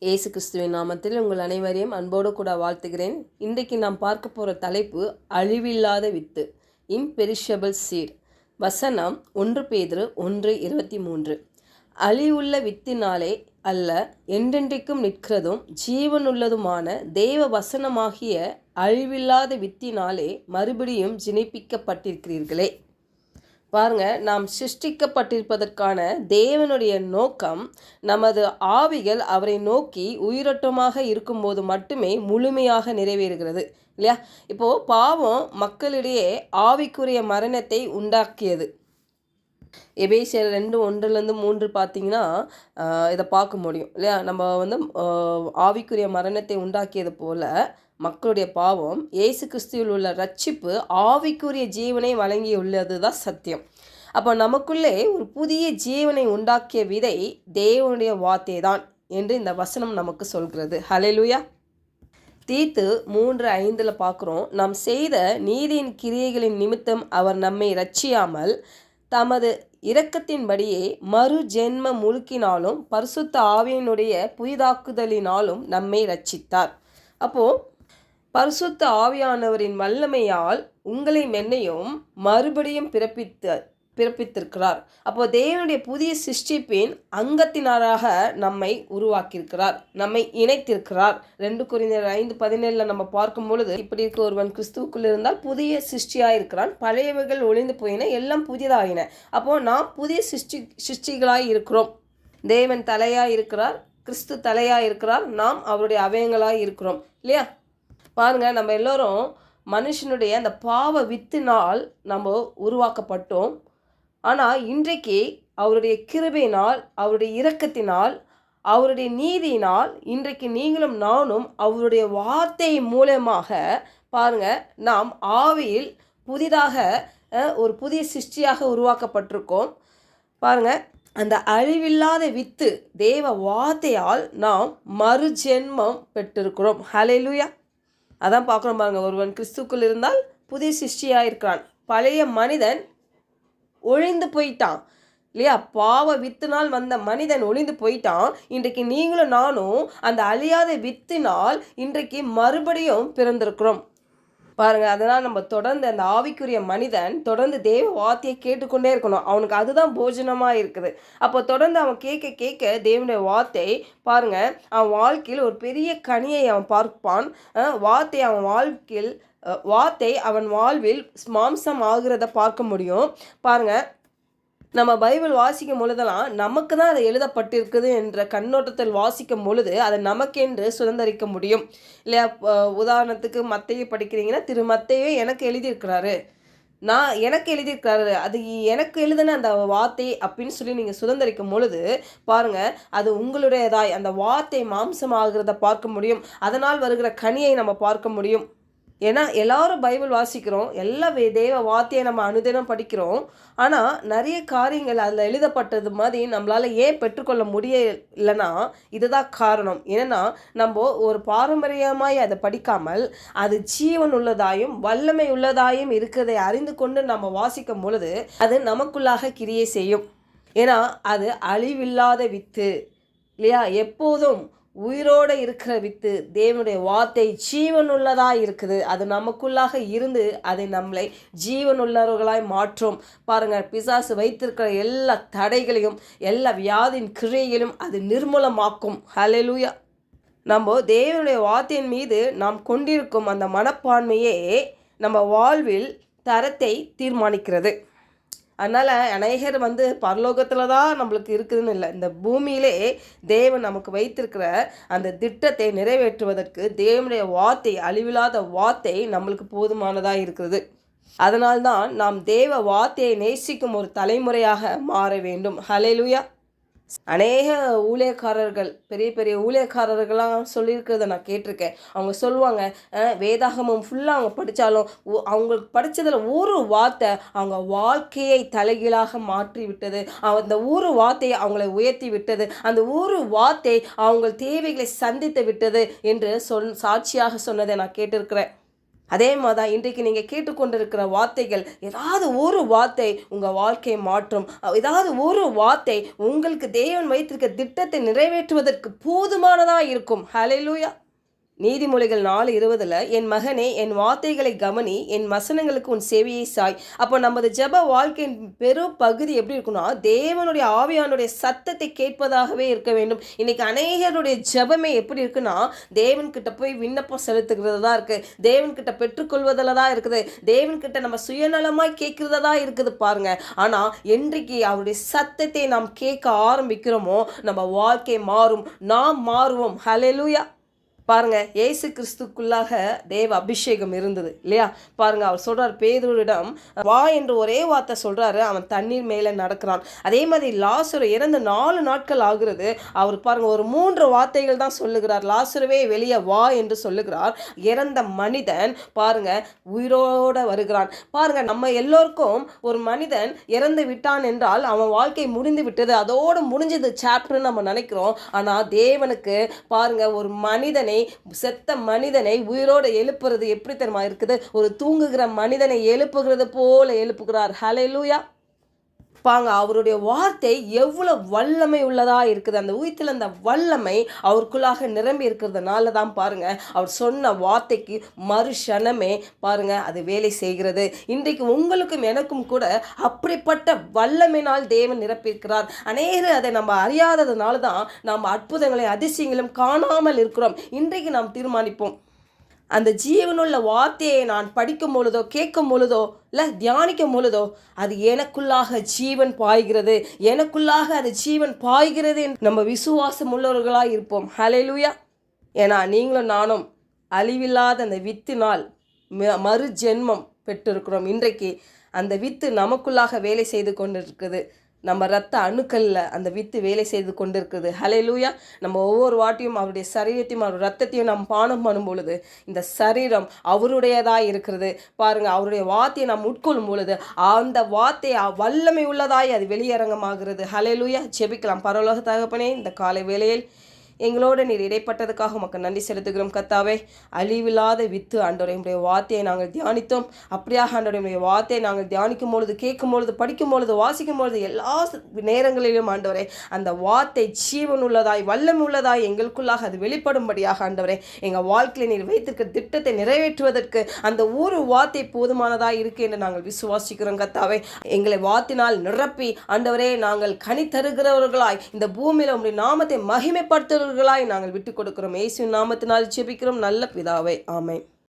இயேசு கிறிஸ்துவின் நாமத்தில் உங்கள் அனைவரையும் அன்போடு கூட வாழ்த்துகிறேன். இன்றைக்கு நாம் பார்க்க போகிற தலைப்பு அழிவில்லாத வித்து, இம்பெரிஷபிள் சீட். வசனம் 1 பேதுரு 1:23. அழிவுள்ள வித்தினாலே அல்ல, என்றென்றைக்கும் நிற்கிறதும் ஜீவனுள்ளதுமான தேவ வசனமாகிய அழிவில்லாத வித்தினாலே மறுபடியும் ஜனிப்பிக்கப்பட்டிருக்கிறீர்களே. பாருங்க, நாம் சிருஷ்டிக்கப்பட்டிருப்பதற்கான தேவனுடைய நோக்கம் நமது ஆவிகள் அவரை நோக்கி உயிரோட்டமாக இருக்கும்போது மட்டுமே முழுமையாக நிறைவேறுகிறது இல்லையா? இப்போது பாவம் மக்களிடையே ஆவிக்குரிய மரணத்தை உண்டாக்கியது. எபேசியர் 2:1-3 பார்த்தீங்கன்னா இதை பார்க்க முடியும் இல்லையா? நம்ம ஆவிக்குரிய மரணத்தை உண்டாக்கியது போல மக்களுடைய பாவம் இயேசு கிறிஸ்துவில் உள்ள ரட்சிப்பு ஆவிக்குரிய ஜீவனை வழங்கியுள்ளது தான் சத்தியம். அப்போ நமக்குள்ளே ஒரு புதிய ஜீவனை உண்டாக்கிய விதை தேவனுடைய வார்த்தை தான் என்று இந்த வசனம் நமக்கு சொல்கிறது. ஹல்லேலூயா. தீத்து 3:5 பார்க்குறோம், நாம் செய்த நீதியின் கிரியைகளின் நிமித்தம் அவர் நம்மை ரட்சியாமல் தமது இரக்கத்தின்படியே மறு ஜென்ம முழுக்கினாலும் பரிசுத்த ஆவியினுடைய புதிதாக்குதலினாலும் நம்மை ரட்சித்தார். அப்போது பரிசுத்த ஆவியானவரின் வல்லமையால் உங்களை மென்னையும் மறுபடியும் பிறப்பித்திருக்கிறார். அப்போ தேவனுடைய புதிய சிருஷ்டிப்பின் அங்கத்தினராக நம்மை உருவாக்கியிருக்கிறார், நம்மை இணைத்திருக்கிறார். 2 கொரிந்தியர் 5:17 நம்ம பார்க்கும் பொழுது, இப்படி இருக்க ஒருவன் கிறிஸ்துவுக்குள் இருந்தால் புதிய சிருஷ்டியாக இருக்கிறான், பழையவைகள் ஒளிந்து போயின, எல்லாம் புதியதாகின. அப்போ நாம் புதிய சிருஷ்டிகளாய் இருக்கிறோம். தேவன் தலையாக இருக்கிறார், கிறிஸ்து தலையாக இருக்கிறார், நாம் அவருடைய அவயங்களாக இருக்கிறோம் இல்லையா? பாருங்கள், நம்ம எல்லோரும் மனுஷனுடைய அந்த பாவ வித்தினால் நம்ம உருவாக்கப்பட்டோம். ஆனால் இன்றைக்கு அவருடைய கிருபையினால், அவருடைய இரக்கத்தினால், அவருடைய நீதியினால் இன்றைக்கு நீங்களும் நானும் அவருடைய வார்த்தை மூலமாக பாருங்கள், நாம் ஆவியில் புதிதாக ஒரு புதிய சிருஷ்டியாக உருவாக்கப்பட்டிருக்கோம். பாருங்கள், அந்த அழிவில்லாத வித்து தேவ வார்த்தையால் நாம் மறு ஜென்மம் பெற்றிருக்கிறோம். ஹல்லேலூயா. அதான் பார்க்குறோம் பாருங்கள், ஒருவன் கிறிஸ்துக்குள் இருந்தால் புதிய சிருஷ்டியாக இருக்கிறான், பழைய மனிதன் ஒழிந்து போயிட்டான் இல்லையா? பாவ வித்தினால் வந்த மனிதன் ஒழிந்து போயிட்டான். இன்றைக்கு நீங்களும் நானும் அந்த அழியாத வித்தினால் இன்றைக்கு மறுபடியும் பிறந்திருக்கிறோம். பாருங்கள், அதனால் நம்ம தொடர்ந்து அந்த ஆவிக்குரிய மனிதன் தொடர்ந்து தேவ வார்த்தையை கேட்டுக்கொண்டே இருக்கணும். அவனுக்கு அதுதான் போஜனமாக இருக்குது. அப்போ தொடர்ந்து அவன் கேட்க கேட்க தேவனுடைய வார்த்தை பாருங்கள், அவன் வாழ்க்கையில் ஒரு பெரிய கனியை அவன் பார்ப்பான். வார்த்தை அவன் வாழ்வில் மாம்சம் ஆகிறத பார்க்க முடியும். பாருங்கள், நம்ம பைபிள் வாசிக்கும் பொழுதெல்லாம் நமக்கு தான் அது எழுதப்பட்டிருக்குது என்ற கண்ணோட்டத்தில் வாசிக்கும் பொழுது அதை நமக்கென்று சுதந்திரிக்க முடியும் இல்லையா? உதாரணத்துக்கு மத்தேயு படிக்கிறீங்கன்னா, திரு மத்தேயு எனக்கு எழுதியிருக்கிறாரு, எனக்கு எழுதியிருக்கிறாரு, அது எனக்கு எழுதின அந்த வார்த்தை அப்படின்னு சொல்லி நீங்கள் சுதந்திரிக்கும் பொழுது பாருங்கள், அது உங்களுடையதாய் அந்த வார்த்தை மாம்சம் ஆகிறத பார்க்க முடியும். அதனால் வருகிற கனியை நம்ம பார்க்க முடியும். ஏன்னா எல்லாரும் பைபிள் வாசிக்கிறோம், எல்லா தேவ வார்த்தையை நம்ம அனுதினம் படிக்கிறோம். ஆனால் நிறைய காரியங்கள் அதில் எழுதப்பட்டது மாதிரி நம்மளால் ஏன் பெற்றுக்கொள்ள முடியலைன்னா இதுதான் காரணம். ஏன்னா நம்ம ஒரு பாரம்பரியமாய் அதை படிக்காமல் அது ஜீவன் உள்ளதாயும் வல்லமை உள்ளதாயும் இருக்கிறதை அறிந்து கொண்டு நம்ம வாசிக்கும் பொழுது அது நமக்குள்ளாக கிரியை செய்யும். ஏன்னா அது அழிவில்லாத வித்து இல்லையா? எப்போதும் உயிரோடு இருக்கிற வித்து தேவனுடைய வார்த்தை ஜீவனுள்ளதாக இருக்குது. அது நமக்குள்ளாக இருந்து அதை நம்மளை ஜீவனுள்ளவர்களாய் மாற்றும். பாருங்கள், பிசாசு வைத்திருக்கிற எல்லா தடைகளையும் எல்லா வியாதியின் கிரியைகளும் அது நிர்மூலமாக்கும். ஹல்லேலூயா. நம்ம தேவனுடைய வார்த்தையின் மீது நாம் கொண்டிருக்கும் அந்த மனப்பான்மையே நம்ம வாழ்வில் தரத்தை தீர்மானிக்கிறது. அதனால் அநேகர் பரலோகத்தில் தான் நம்மளுக்கு இருக்குதுன்னு இல்லை, இந்த பூமியிலே தேவன் நமக்கு வைத்திருக்கிற அந்த திட்டத்தை நிறைவேற்றுவதற்கு தேவனுடைய வார்த்தை, அழிவில்லாத வார்த்தை நம்மளுக்கு போதுமானதாக இருக்கிறது. அதனால்தான் நாம் தேவ வார்த்தையை நேசிக்கும் ஒரு தலைமுறையாக மாற வேண்டும். ஹல்லேலூயா. அநேக ஊழியக்காரர்கள், பெரிய பெரிய ஊழியக்காரர்கள்லாம் சொல்லியிருக்கிறத நான் கேட்டிருக்கேன். அவங்க சொல்லுவாங்க, வேதாகமம் ஃபுல்லாக அவங்க படித்தாலும் அவங்களுக்கு படித்ததில் ஒரு வார்த்தை அவங்க வாழ்க்கையை தலைகீழாக மாற்றி விட்டது, அந்த ஒரு வார்த்தையை அவங்களை உயர்த்தி விட்டது, அந்த ஒரு வார்த்தை அவங்க தேவைகளை சந்தித்து விட்டது என்று சாட்சியாக சொன்னதை நான் கேட்டிருக்கிறேன். அதே மாதிரி தான் இன்றைக்கு நீங்கள் கேட்டுக்கொண்டிருக்கிற வார்த்தைகள், ஏதாவது ஒரு வார்த்தை உங்கள் வாழ்க்கையை மாற்றும். ஏதாவது ஒரு வார்த்தை உங்களுக்கு தேவன் வைத்திருக்க திட்டத்தை நிறைவேற்றுவதற்கு போதுமானதாக இருக்கும். ஹல்லேலூயா. நீதிமொழிகள் 4:20 என் மகனே, என் வார்த்தைகளை கவனி, என் வசனங்களுக்கு உன் செவியை சாய். அப்போ நமது ஜெப வாழ்க்கையின் பெரும் பகுதி எப்படி இருக்குன்னா, தேவனுடைய ஆவியானுடைய சத்தத்தை கேட்பதாகவே இருக்க வேண்டும். இன்னைக்கு அநேகருடைய ஜெபமே எப்படி இருக்குன்னா, தேவன்கிட்ட போய் விண்ணப்பம் செலுத்துகிறது தான் இருக்குது, தேவன்கிட்ட பெற்றுக்கொள்வதில் தான் இருக்குது, தேவன்கிட்ட நம்ம சுயநலமாய் கேட்கறதா தான் இருக்குது பாருங்க. ஆனால் என்றைக்கு அவருடைய சத்தத்தை நாம் கேட்க ஆரம்பிக்கிறோமோ நம்ம வாழ்க்கை மாறும், நாம் மாறுவோம். ஹல்லேலூயா. பாருங்க, இயேசு கிறிஸ்துக்குள்ளாக தேவ அபிஷேகம் இருந்தது இல்லையா? பாருங்க, அவர் சொல்றார் பேதுருவிடம் வா என்று ஒரே வார்த்தை சொல்றாரு, அவன் தண்ணீர் மேலே நடக்கிறான். அதே மாதிரி லாசரு இறந்து 4 நாட்கள் ஆகுறது, அவர் பாருங்க ஒரு 3 வார்த்தைகள் தான் சொல்லுகிறார். லாசருவே வெளியே வா என்று சொல்லுகிறார். இறந்த மனிதன் பாருங்க உயிரோட வருகிறான். பாருங்க, நம்ம எல்லோருக்கும் ஒரு மனிதன் இறந்து விட்டான் என்றால் அவன் வாழ்க்கை முடிந்து விட்டது, அதோடு முடிஞ்சது சாப்டர்னு நம்ம நினைக்கிறோம். ஆனா தேவனுக்கு பாருங்க ஒரு மனிதனை, செத்த மனிதனை உயிரோடு எழுப்புறது எப்படி தெரியுமா இருக்குது? ஒரு தூங்குகிற மனிதனை எழுப்புகிறது போல எழுப்புகிறார். ஹல்லேலூயா. பாங்க, அவருடைய வார்த்தை எவ்வளவு வல்லமை உள்ளதா இருக்குது. அந்த உயிர்த்தில் அந்த வல்லமை அவருக்குள்ளாக நிரம்பி இருக்கிறதுனால தான் பாருங்க அவர் சொன்ன வார்த்தைக்கு மறுஷணமே பாருங்க அது வேலை செய்கிறது. இன்றைக்கு உங்களுக்கும் எனக்கும் கூட அப்படிப்பட்ட வல்லமையினால் தேவன் நிரப்பியிருக்கிறார். அநேகர் அதை நம்ம அறியாததுனால தான் நாம் அற்புதங்களை அதிசயங்களும் காணாமல் இருக்கிறோம். இன்றைக்கு நாம் தீர்மானிப்போம், அந்த ஜீவனுள்ள வார்த்தையை நான் படிக்கும் பொழுதோ கேட்கும் பொழுதோ இல்லை தியானிக்கும் பொழுதோ அது எனக்குள்ளாக ஜீவன் பாய்கிறது, எனக்குள்ளாக அது ஜீவன் பாய்கிறது. நம்ம விசுவாசம் உள்ளவர்களாக இருப்போம். ஹல்லேலூயா. ஏன்னா நீங்களும் நானும் அழிவில்லாத அந்த வித்தினால் மறு ஜென்மம் பெற்றிருக்கிறோம். இன்றைக்கு அந்த வித்து நமக்குள்ளாக வேலை செய்து கொண்டிருக்குது. நம்ம ரத்த அணுக்களில் அந்த வித்து வேலை செய்து கொண்டிருக்குது. ஹல்லேலூயா. நம்ம ஒவ்வொரு வாட்டியும் அவருடைய சரீரத்தையும் அவர் ரத்தத்தையும் நாம் பானம் பண்ணும் பொழுது இந்த சரீரம் அவருடையதாக இருக்கிறது. பாருங்கள், அவருடைய வார்த்தையை நாம் உட்கொள்ளும் பொழுது அந்த வார்த்தை வல்லமை உள்ளதாய் அது வெளியரங்கமாகிறது. ஹல்லேலூயா. ஜெபிக்கலாம். பரலோக தகப்பனே, இந்த காலை வேளையில் எங்களோடு நீர் இடைப்பட்டதுக்காக உமக்கு நன்றி செலுத்துகிறோம் கர்த்தாவே. அழிவில்லாத வித்து ஆண்டவருடைய வார்த்தையை நாங்கள் தியானித்தோம். அப்படியாக ஆண்டவருடைய வார்த்தையை நாங்கள் தியானிக்கும் பொழுது, கேட்கும் பொழுது, படிக்கும் பொழுது, வாசிக்கும் பொழுது எல்லா நேரங்களிலும் ஆண்டவரே அந்த வார்த்தை ஜீவன் உள்ளதாய் வல்லமை உள்ளதாய் எங்களுக்குள்ளாக அது வெளிப்படும்படியாக ஆண்டவரே எங்கள் வாழ்க்கையில் நீர் வைத்திருக்க திட்டத்தை நிறைவேற்றுவதற்கு அந்த ஒரு வார்த்தை போதுமானதாக இருக்கு என்று நாங்கள் விசுவாசிக்கிறோம் கர்த்தாவே. எங்களை வார்த்தையினால் நிரப்பி ஆண்டவரே நாங்கள் கனி தருகிறவர்களாய் இந்த பூமியில் உம்முடைய நாமத்தை மகிமைப்படுத்துகிறவர்களாய் நாங்கள் விட்டுக் கொடுக்கிறோம். இயேசுவின் நாமத்தினால் ஜெபிக்கிறோம் நல்ல பிதாவே. ஆமென்.